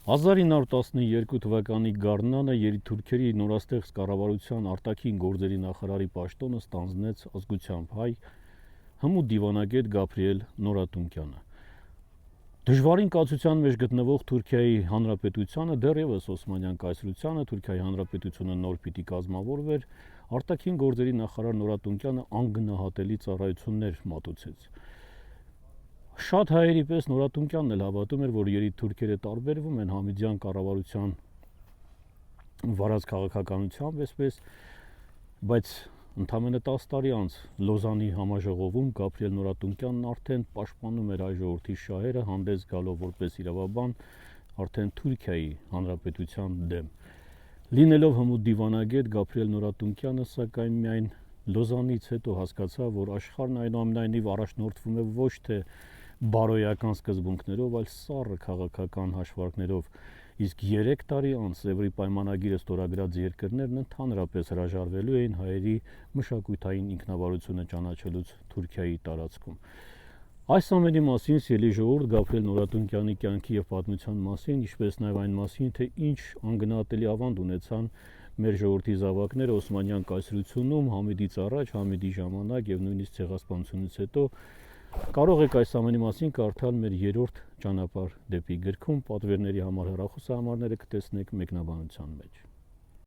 1912 թվականի գարնանը երիտուրքերի նորաստեղծ կառավարության արտաքին գործերի նախարարի պաշտոնը ստանձնեց ազգությամբ հայ հմուտ դիվանագետ Գաբրիել Նորատունկյանը։ Դժվարին կացության մեջ գտնվող Թուրքիայի Հանրապետությանը դեռևս Օսմանյան կայսրությանը Թուրքիայի Հանրապետությունը նոր պիտի կազմավորվեր, արտաքին գործերի նախարար Նորատունկյանը անգնահատելի ծառայություններ մատուցեց։ Շատ հայերի պես Նորատունկյանն էլ հավատում էր, որ երիտուրքերը տարբերվում են Համիդյան կառավարության վարած քաղաքականությամբ, այսպես, բայց ընդամենը 10 տարի անց Լոզանի համաժողովում Գաբրիել Նորատունկյանն արդեն պաշտպանում էր հայ ժողովրդի շահերը, հանդես գալով որպես իրավաբան արդեն Թուրքիայի Հանրապետության դեմ։ Լինելով հմուտ դիվանագետ Գաբրիել Նորատունկյանը, սակայն միայն Լոզանից հետո հասկացավ, որ աշխարհն այնուամենայնիվ առաջնորդվում է ոչ թե բարոյական սկզբունքներով, այլ սառը քաղաքական հաշվարկներով, իսկ 3 տարի անց Սևրի պայմանագիրը ստորագրած երկրներն ընդհանրապես հրաժարվելու էին հայերի մշակութային ինքնավարությունը ճանաչելուց Թուրքիայի տարածքում։ Այս ամենի մասին սիրելի ժողովուրդ, Գաբրիել Նորատունկյանի կյանքի եւ պատմության մասին, ինչպես նաեւ այն մասին, թե ինչ անգնահատելի ավանդ ունեցան մեր ժողովրդի զավակները Օսմանյան կայսրությունում, Համիդից առաջ, Համիդի ժամանակ եւ նույնիսկ ցեղասպանությունից հետո, կարող եք այս ամենի մասին կարդալ մեր 3-րդ ճանապարհ դեպի գրքում, պատվերների համար հեռախոսահամարները կտեսնեք մեկնաբանության մեջ։